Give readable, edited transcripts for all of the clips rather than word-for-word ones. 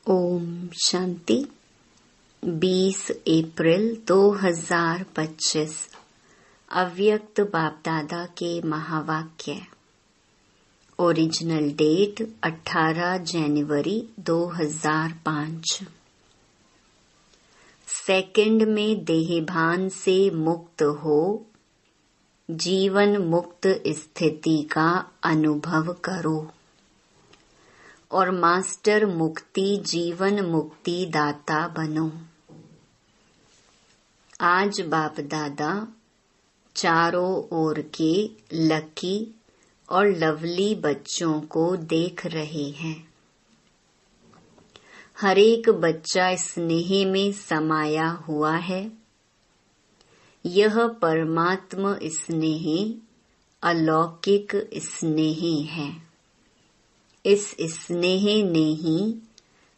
ओम शांति। 20 अप्रैल 2025 अव्यक्त बाप दादा के महावाक्य। ओरिजिनल डेट 18 जनवरी 2005। सेकंड में देहभान से मुक्त हो जीवन मुक्त स्थिति का अनुभव करो और मास्टर मुक्ति जीवन मुक्ति दाता बनो। आज बाप दादा चारों ओर के लकी और लवली बच्चों को देख रहे हैं। हर एक बच्चा स्नेह में समाया हुआ है। यह परमात्म स्नेह अलौकिक स्नेह है। इस स्नेह ने ही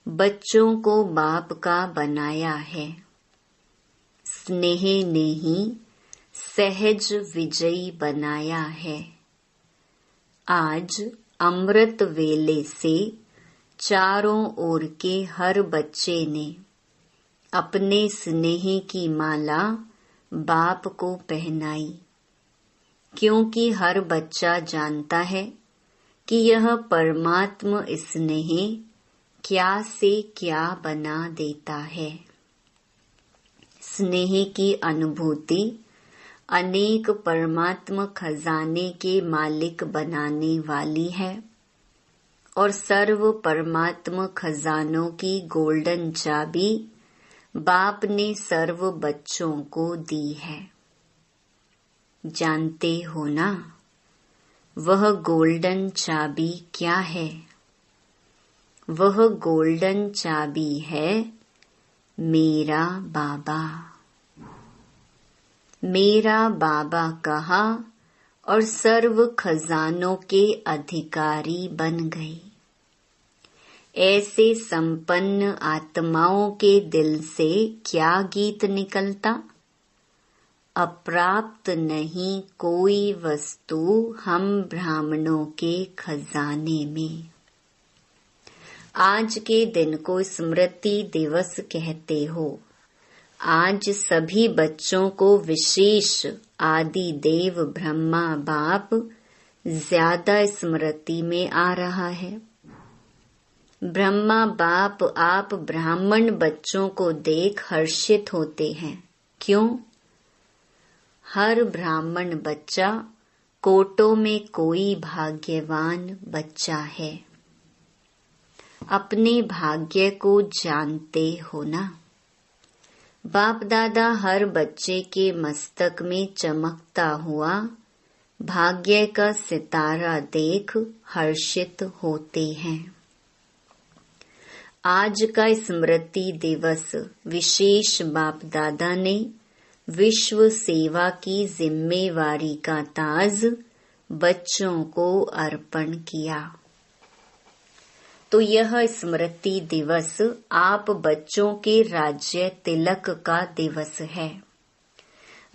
बच्चों को बाप का बनाया है। स्नेह ने ही सहज विजयी बनाया है। आज अमृत वेले से चारों ओर के हर बच्चे ने अपने स्नेह की माला बाप को पहनाई, क्योंकि हर बच्चा जानता है कि यह परमात्म स्नेह क्या से क्या बना देता है। स्नेह की अनुभूति अनेक परमात्म खजाने के मालिक बनाने वाली है और सर्व परमात्म खजानों की गोल्डन चाबी बाप ने सर्व बच्चों को दी है। जानते हो ना, वह गोल्डन चाबी क्या है? वह गोल्डन चाबी है मेरा बाबा। मेरा बाबा कहा और सर्व खजानों के अधिकारी बन गए। ऐसे संपन्न आत्माओं के दिल से क्या गीत निकलता? अप्राप्त नहीं कोई वस्तु हम ब्राह्मणों के खजाने में। आज के दिन को स्मृति दिवस कहते हो। आज सभी बच्चों को विशेष आदि देव ब्रह्मा बाप ज्यादा स्मृति में आ रहा है। ब्रह्मा बाप आप ब्राह्मण बच्चों को देख हर्षित होते हैं। क्यों? हर ब्राह्मण बच्चा कोटों में कोई भाग्यवान बच्चा है। अपने भाग्य को जानते हो ना। बाप दादा हर बच्चे के मस्तक में चमकता हुआ भाग्य का सितारा देख हर्षित होते हैं। आज का स्मृति दिवस विशेष बाप दादा ने विश्व सेवा की जिम्मेवारी का ताज बच्चों को अर्पण किया। तो यह स्मृति दिवस आप बच्चों के राज्य तिलक का दिवस है।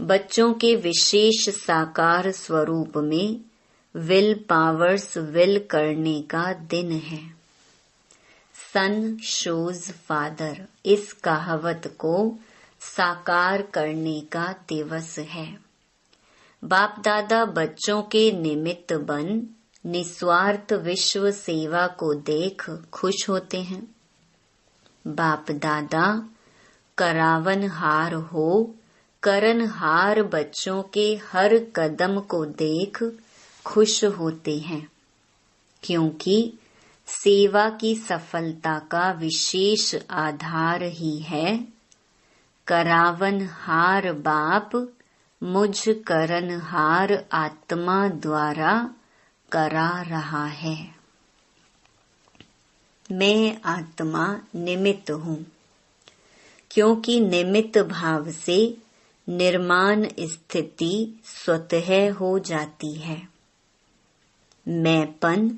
बच्चों के विशेष साकार स्वरूप में विल पावर्स विल करने का दिन है। सन शोज फादर, इस कहावत को साकार करने का दिवस है। बाप दादा बच्चों के निमित्त बन निस्वार्थ विश्व सेवा को देख खुश होते हैं। बाप दादा करावनहार हो करनहार बच्चों के हर कदम को देख खुश होते हैं, क्योंकि सेवा की सफलता का विशेष आधार ही है करावनहार बाप मुझ करनहार आत्मा द्वारा करा रहा है। मैं आत्मा निमित्त हूँ, क्योंकि निमित्त भाव से निर्माण स्थिति स्वतः हो जाती है। मैंपन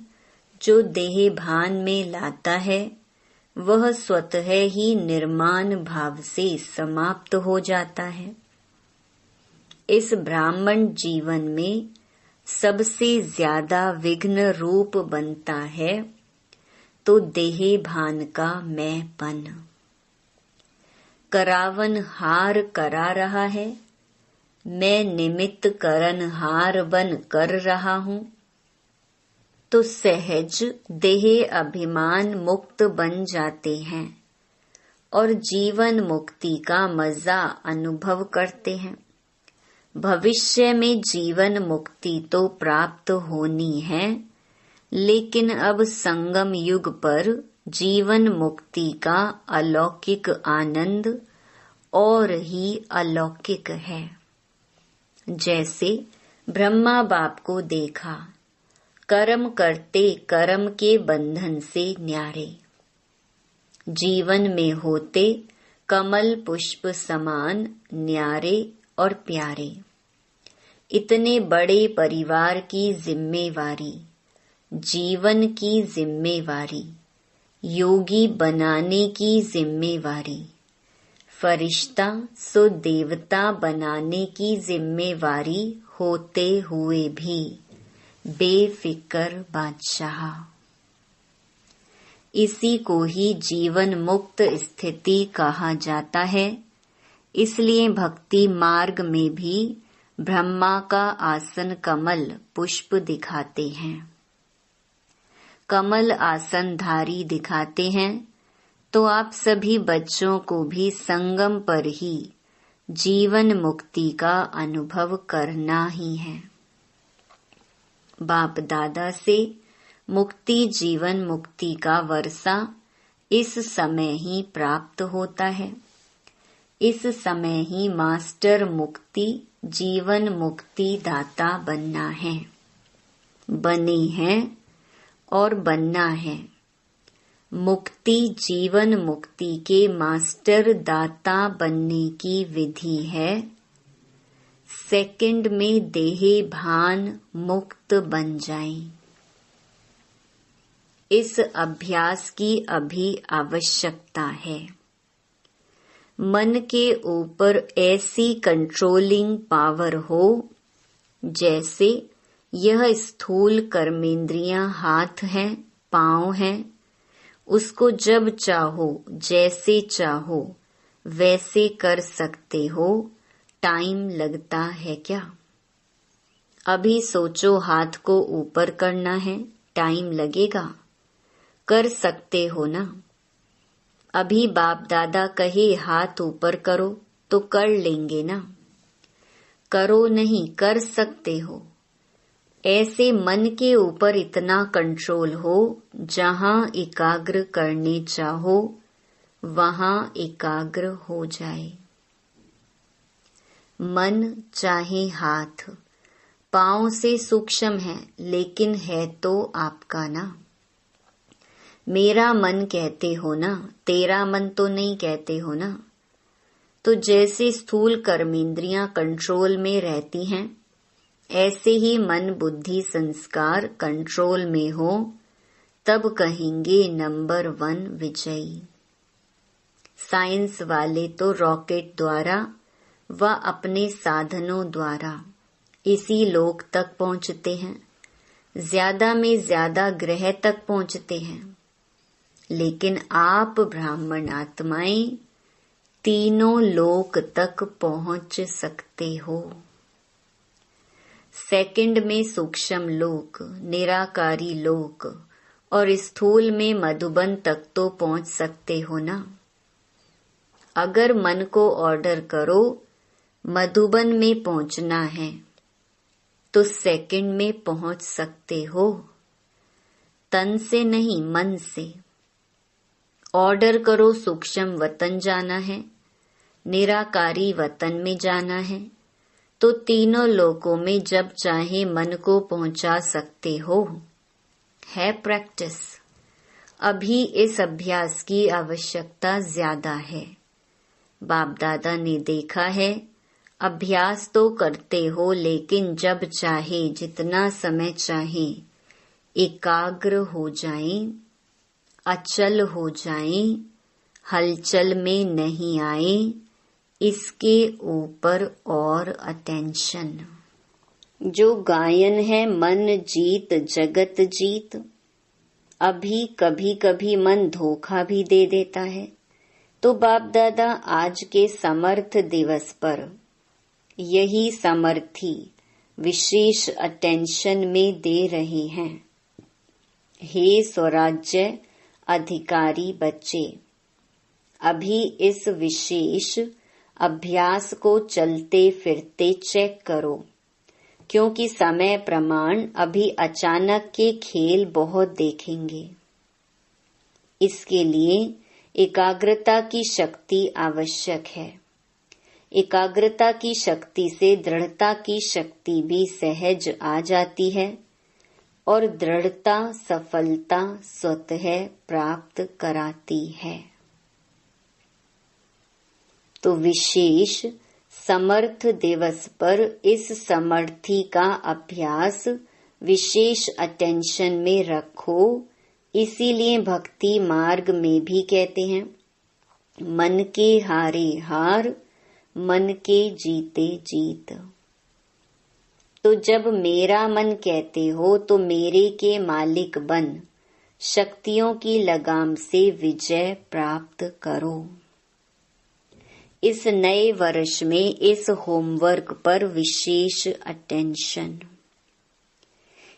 जो देह भान में लाता है वह स्वतः ही निर्माण भाव से समाप्त हो जाता है। इस ब्राह्मण जीवन में सबसे ज्यादा विघ्न रूप बनता है तो देहे भान का मैंपन। करावन हार करा रहा है, मैं निमित्त करन हार बन कर रहा हूँ, तो सहज देह अभिमान मुक्त बन जाते हैं और जीवन मुक्ति का मजा अनुभव करते हैं। भविष्य में जीवन मुक्ति तो प्राप्त होनी है, लेकिन अब संगम युग पर जीवन मुक्ति का अलौकिक आनंद और ही अलौकिक है। जैसे ब्रह्मा बाप को देखा, कर्म करते कर्म के बंधन से न्यारे, जीवन में होते कमल पुष्प समान न्यारे और प्यारे। इतने बड़े परिवार की जिम्मेवारी, जीवन की जिम्मेवारी, योगी बनाने की जिम्मेवारी, फरिश्ता सो देवता बनाने की जिम्मेवारी होते हुए भी बेफिक्र बादशाह। इसी को ही जीवन मुक्त स्थिति कहा जाता है। इसलिए भक्ति मार्ग में भी ब्रह्मा का आसन कमल पुष्प दिखाते हैं, कमल आसनधारी दिखाते हैं। तो आप सभी बच्चों को भी संगम पर ही जीवन मुक्ति का अनुभव करना ही है। बाप दादा से मुक्ति जीवन मुक्ति का वर्षा इस समय ही प्राप्त होता है। इस समय ही मास्टर मुक्ति जीवन मुक्ति दाता बनना है, बने हैं और बनना है। मुक्ति जीवन मुक्ति के मास्टर दाता बनने की विधि है। सेकंड में देहे भान मुक्त बन जाएं। इस अभ्यास की अभी आवश्यकता है। मन के ऊपर ऐसी कंट्रोलिंग पावर हो जैसे यह स्थूल कर्मेंद्रियां हाथ हैं, पांव हैं, उसको जब चाहो जैसे चाहो वैसे कर सकते हो। टाइम लगता है क्या? अभी सोचो हाथ को ऊपर करना है, टाइम लगेगा? कर सकते हो ना? अभी बाप दादा कहे हाथ ऊपर करो तो कर लेंगे ना? करो नहीं, कर सकते हो। ऐसे मन के ऊपर इतना कंट्रोल हो, जहां एकाग्र करने चाहो वहां एकाग्र हो जाए। मन चाहे हाथ पांव से सूक्ष्म है, लेकिन है तो आपका ना। मेरा मन कहते हो ना, तेरा मन तो नहीं कहते हो ना। तो जैसे स्थूल कर्मेंद्रियां कंट्रोल में रहती हैं, ऐसे ही मन बुद्धि संस्कार कंट्रोल में हो, तब कहेंगे नंबर 1 विजयी। साइंस वाले तो रॉकेट द्वारा व अपने साधनों द्वारा इसी लोक तक पहुंचते हैं, ज्यादा में ज्यादा ग्रह तक पहुंचते हैं। लेकिन आप ब्राह्मण आत्माएं तीनों लोक तक पहुंच सकते हो। सेकंड में सूक्ष्म लोक, निराकारी लोक और स्थूल में मधुबन तक तो पहुंच सकते हो ना। अगर मन को ऑर्डर करो मधुबन में पहुंचना है, तो सेकंड में पहुंच सकते हो। तन से नहीं, मन से। ऑर्डर करो सूक्ष्म वतन जाना है, निराकारी वतन में जाना है, तो तीनों लोकों में जब चाहे मन को पहुंचा सकते हो। है प्रैक्टिस। अभी इस अभ्यास की आवश्यकता ज्यादा है। बाप दादा ने देखा है, अभ्यास तो करते हो, लेकिन जब चाहे जितना समय चाहे एकाग्र हो जाएं, अचल हो जाएं, हलचल में नहीं आए, इसके ऊपर और अटेंशन। जो गायन है मन जीत जगत जीत, अभी कभी कभी मन धोखा भी दे देता है, तो बाप दादा आज के समर्थ दिवस पर यही समर्थी विशेष अटेंशन में दे रहे हैं। हे स्वराज्य अधिकारी बच्चे, अभी इस विशेष अभ्यास को चलते फिरते चेक करो, क्योंकि समय प्रमाण अभी अचानक के खेल बहुत देखेंगे। इसके लिए एकाग्रता की शक्ति आवश्यक है। एकाग्रता की शक्ति से दृढ़ता की शक्ति भी सहज आ जाती है और दृढ़ता सफलता स्वतः प्राप्त कराती है। तो विशेष समर्थ दिवस पर इस समर्थी का अभ्यास विशेष अटेंशन में रखो। इसीलिए भक्ति मार्ग में भी कहते हैं, मन के हारे हार, मन के जीते जीत। तो जब मेरा मन कहते हो तो मेरे के मालिक बन शक्तियों की लगाम से विजय प्राप्त करो। इस नए वर्ष में इस होमवर्क पर विशेष अटेंशन।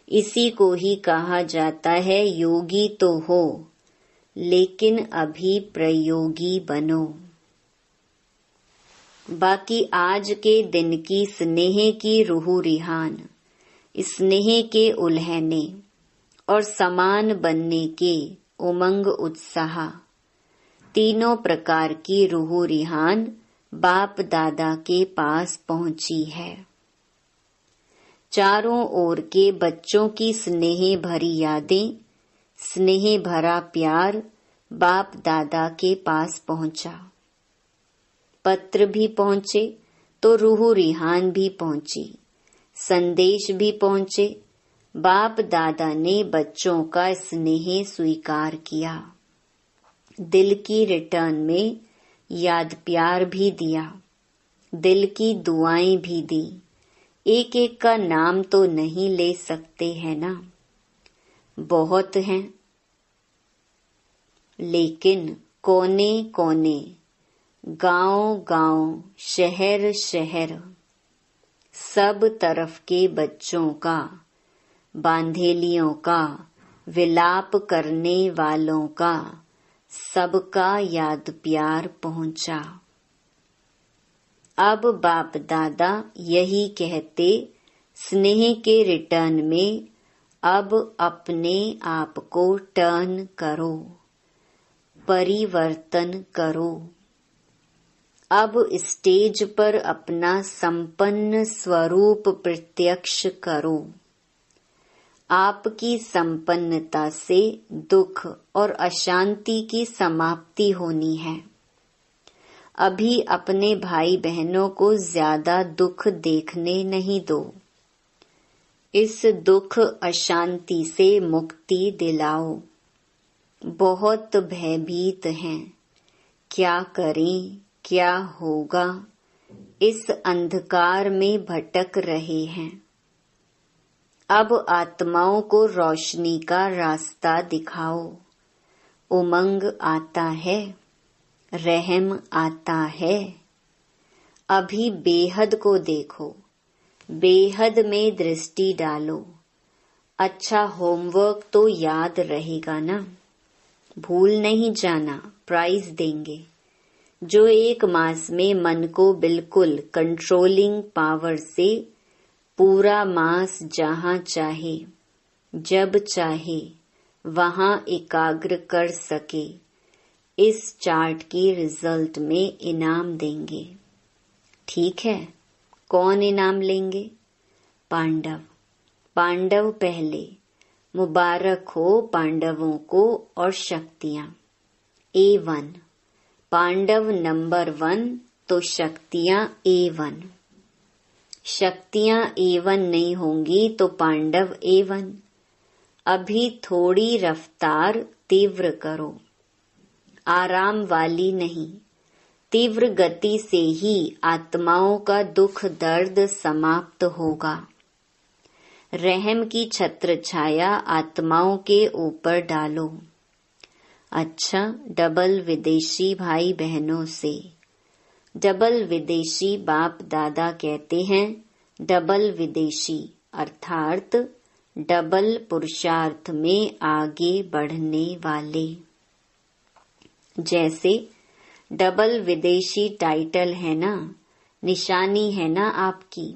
इसी को ही कहा जाता है योगी तो हो, लेकिन अभी प्रयोगी बनो। बाकी आज के दिन की स्नेह की रूह रिहान, स्नेह के उल्हने और समान बनने के उमंग उत्साह, तीनों प्रकार की रूह रिहान बाप दादा के पास पहुंची है। चारों ओर के बच्चों की स्नेह भरी यादें, स्नेह भरा प्यार बाप दादा के पास पहुंचा। पत्र भी पहुंचे तो रूह रिहान भी पहुंची, संदेश भी पहुंचे। बाप दादा ने बच्चों का स्नेह स्वीकार किया, दिल की रिटर्न में याद प्यार भी दिया, दिल की दुआएं भी दी। एक एक का नाम तो नहीं ले सकते हैं ना, बहुत हैं, लेकिन कोने कोने, गांव गांव, शहर शहर, सब तरफ के बच्चों का, बांधेलियों का, विलाप करने वालों का, सबका याद प्यार पहुंचा। अब बाप दादा यही कहते, स्नेह के रिटर्न में अब अपने आप को टर्न करो, परिवर्तन करो। अब स्टेज पर अपना संपन्न स्वरूप प्रत्यक्ष करो। आपकी संपन्नता से दुख और अशांति की समाप्ति होनी है। अभी अपने भाई बहनों को ज्यादा दुख देखने नहीं दो। इस दुख अशांति से मुक्ति दिलाओ। बहुत भयभीत हैं, क्या करें, क्या होगा, इस अंधकार में भटक रहे हैं। अब आत्माओं को रोशनी का रास्ता दिखाओ। उमंग आता है, रहम आता है। अभी बेहद को देखो, बेहद में दृष्टि डालो। अच्छा होमवर्क तो याद रहेगा ना, भूल नहीं जाना, प्राइज देंगे। जो 1 मास में मन को बिल्कुल कंट्रोलिंग पावर से पूरा मास जहां चाहे, जब चाहे वहां एकाग्र कर सके, इस चार्ट की रिजल्ट में इनाम देंगे। ठीक है, कौन इनाम लेंगे? पांडव। पांडव पहले, मुबारक हो पांडवों को और शक्तियां। A1 पांडव नंबर 1 तो शक्तियां A1। शक्तियां A1 नहीं होंगी तो पांडव A1। अभी थोड़ी रफ्तार तीव्र करो, आराम वाली नहीं। तीव्र गति से ही आत्माओं का दुख दर्द समाप्त होगा। रहम की छत्र छाया आत्माओं के ऊपर डालो। अच्छा, डबल विदेशी भाई बहनों से। डबल विदेशी बाप दादा कहते हैं डबल विदेशी अर्थात डबल पुरुषार्थ में आगे बढ़ने वाले। जैसे डबल विदेशी टाइटल है ना, निशानी है ना आपकी,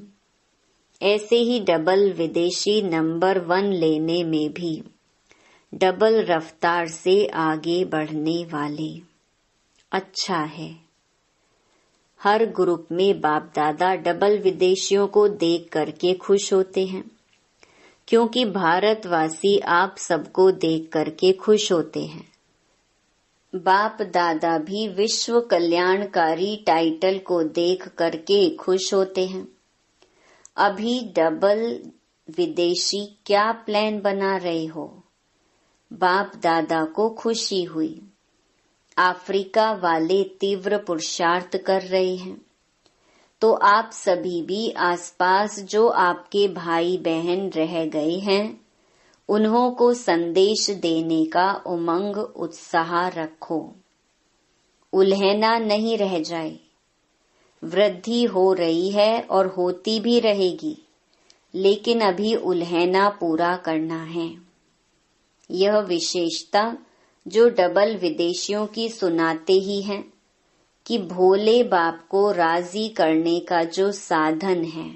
ऐसे ही डबल विदेशी नंबर 1 लेने में भी डबल रफ्तार से आगे बढ़ने वाले। अच्छा है। हर ग्रुप में बाप दादा डबल विदेशियों को देख करके खुश होते हैं, क्योंकि भारतवासी आप सबको देख करके खुश होते हैं। बाप दादा भी विश्व कल्याणकारी टाइटल को देख करके खुश होते हैं। अभी डबल विदेशी क्या प्लान बना रहे हो? बाप दादा को खुशी हुई। अफ्रीका वाले तीव्र पुरुषार्थ कर रहे हैं, तो आप सभी भी आसपास जो आपके भाई बहन रह गए हैं उन्हों को संदेश देने का उमंग उत्साह रखो। उल्हेना नहीं रह जाए। वृद्धि हो रही है और होती भी रहेगी, लेकिन अभी उल्हेना पूरा करना है। यह विशेषता जो डबल विदेशियों की सुनाते ही हैं कि भोले बाप को राजी करने का जो साधन है,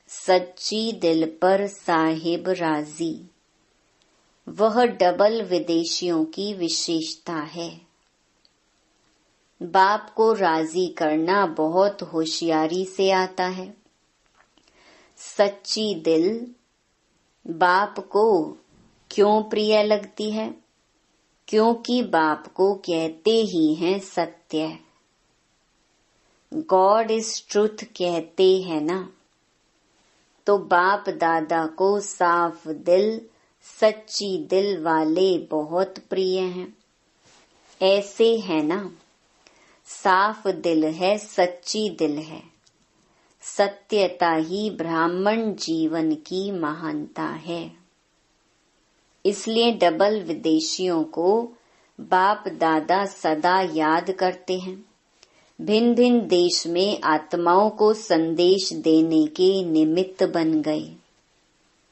सच्ची दिल पर साहिब राजी, वह डबल विदेशियों की विशेषता है। बाप को राजी करना बहुत होशियारी से आता है। सच्ची दिल बाप को क्यों प्रिय लगती है? क्योंकि बाप को कहते ही हैं सत्य। गॉड इज ट्रुथ कहते हैं ना, तो बाप दादा को साफ दिल, सच्ची दिल वाले बहुत प्रिय हैं। ऐसे है ना, साफ दिल है, सच्ची दिल है। सत्यता ही ब्राह्मण जीवन की महानता है। इसलिए डबल विदेशियों को बाप दादा सदा याद करते हैं। भिन्न भिन्न देश में आत्माओं को संदेश देने के निमित्त बन गए।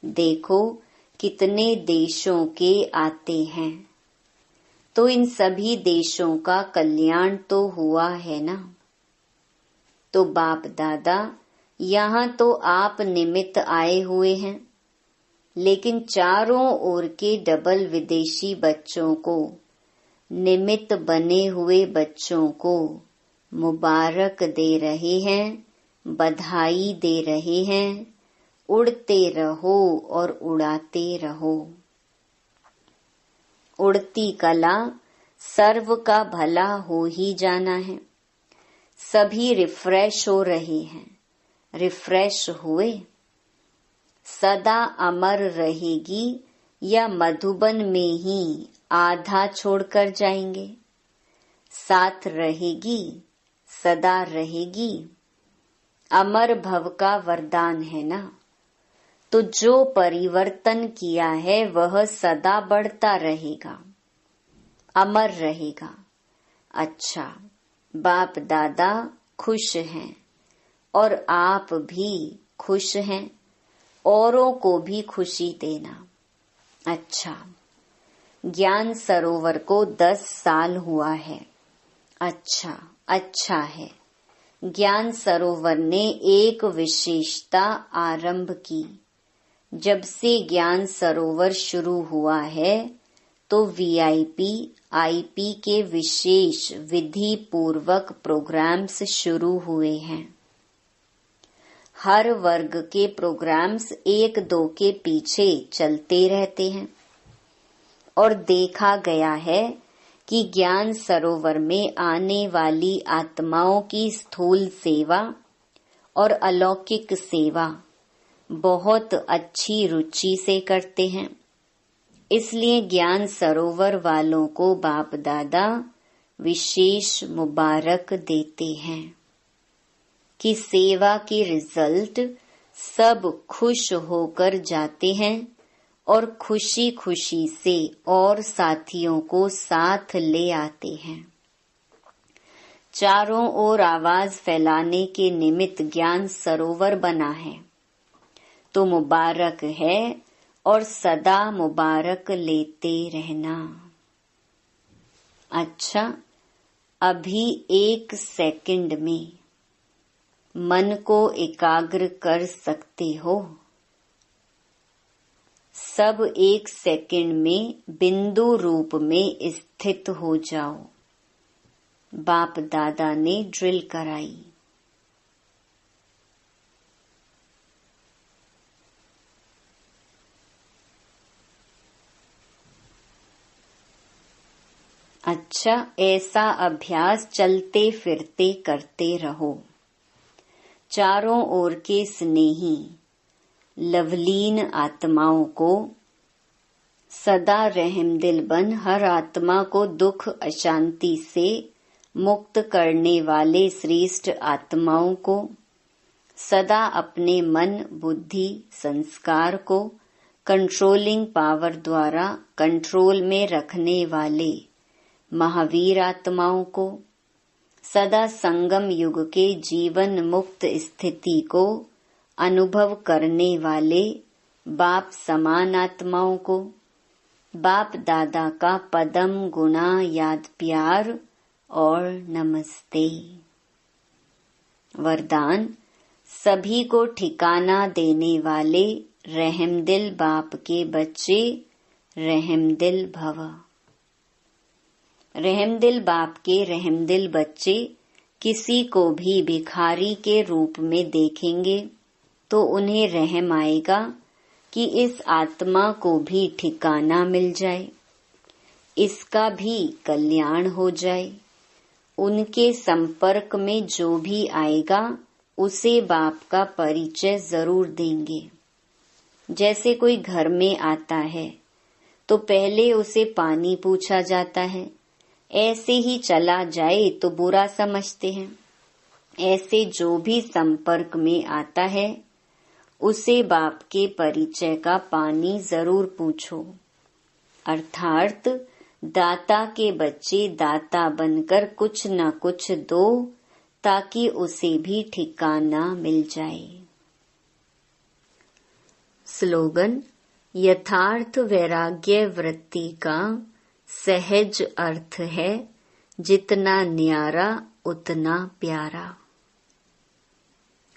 देखो कितने देशों के आते हैं, तो इन सभी देशों का कल्याण तो हुआ है ना। तो बाप दादा यहाँ तो आप निमित्त आए हुए हैं, लेकिन चारों ओर के डबल विदेशी बच्चों को, निमित्त बने हुए बच्चों को मुबारक दे रहे हैं, बधाई दे रहे हैं। उड़ते रहो और उड़ाते रहो। उड़ती कला सर्व का भला हो ही जाना है। सभी रिफ्रेश हो रहे हैं। रिफ्रेश हुए। सदा अमर रहेगी या मधुबन में ही आधा छोड़कर जाएंगे? साथ रहेगी, सदा रहेगी। अमर भव का वरदान है ना, तो जो परिवर्तन किया है वह सदा बढ़ता रहेगा, अमर रहेगा। अच्छा, बाप दादा खुश हैं और आप भी खुश हैं। औरों को भी खुशी देना। अच्छा, ज्ञान सरोवर को 10 साल हुआ है। अच्छा है। ज्ञान सरोवर ने एक विशेषता आरंभ की। जब से ज्ञान सरोवर शुरू हुआ है तो वीआईपी आईपी के विशेष विधि पूर्वक प्रोग्राम्स शुरू हुए हैं। हर वर्ग के प्रोग्राम्स 1-2 के पीछे चलते रहते हैं और देखा गया है कि ज्ञान सरोवर में आने वाली आत्माओं की स्थूल सेवा और अलौकिक सेवा बहुत अच्छी रुचि से करते हैं। इसलिए ज्ञान सरोवर वालों को बाप दादा विशेष मुबारक देते हैं कि सेवा की रिजल्ट सब खुश होकर जाते हैं और खुशी खुशी से और साथियों को साथ ले आते हैं। चारों ओर आवाज फैलाने के निमित्त ज्ञान सरोवर बना है, तो मुबारक है और सदा मुबारक लेते रहना। अच्छा, अभी 1 सेकंड में मन को एकाग्र कर सकते हो। सब 1 सेकंड में बिंदु रूप में स्थित हो जाओ। बाप दादा ने ड्रिल कराई। अच्छा, ऐसा अभ्यास चलते फिरते करते रहो। चारों ओर के स्नेही लवलीन आत्माओं को सदा रहमदिल बन हर आत्मा को दुख अशांति से मुक्त करने वाले श्रेष्ठ आत्माओं को सदा अपने मन बुद्धि संस्कार को कंट्रोलिंग पावर द्वारा कंट्रोल में रखने वाले महावीर आत्माओं को सदा संगम युग के जीवन मुक्त स्थिति को अनुभव करने वाले बाप समान आत्माओं को बाप दादा का पदम गुणा याद प्यार और नमस्ते। वरदान, सभी को ठिकाना देने वाले रहमदिल बाप के बच्चे रहमदिल भव। रहमदिल बाप के रहमदिल बच्चे किसी को भी भिखारी के रूप में देखेंगे तो उन्हें रहम आएगा कि इस आत्मा को भी ठिकाना मिल जाए, इसका भी कल्याण हो जाए। उनके संपर्क में जो भी आएगा उसे बाप का परिचय जरूर देंगे। जैसे कोई घर में आता है तो पहले उसे पानी पूछा जाता है, ऐसे ही चला जाए तो बुरा समझते हैं। ऐसे जो भी संपर्क में आता है उसे बाप के परिचय का पानी जरूर पूछो। अर्थात दाता के बच्चे दाता बनकर कुछ न कुछ दो ताकि उसे भी ठिकाना मिल जाए। स्लोगन, यथार्थ वैराग्य वृत्ति का सहज अर्थ है जितना न्यारा उतना प्यारा।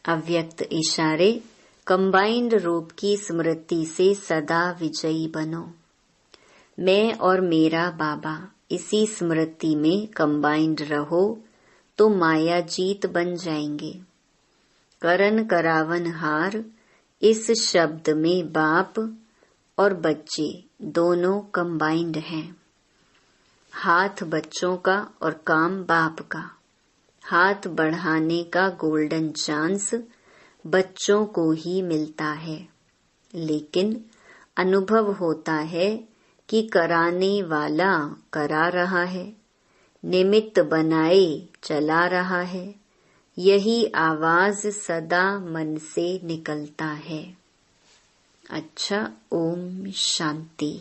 अव्यक्त इशारे, कंबाइंड रूप की स्मृति से सदा विजयी बनो। मैं और मेरा बाबा इसी स्मृति में कंबाइंड रहो तो माया जीत बन जाएंगे। करन करावन हार, इस शब्द में बाप और बच्चे दोनों कंबाइंड हैं। हाथ बच्चों का और काम बाप का। हाथ बढ़ाने का गोल्डन चांस बच्चों को ही मिलता है, लेकिन अनुभव होता है कि कराने वाला करा रहा है, निमित्त बनाए चला रहा है। यही आवाज सदा मन से निकलता है। अच्छा, ओम शांति।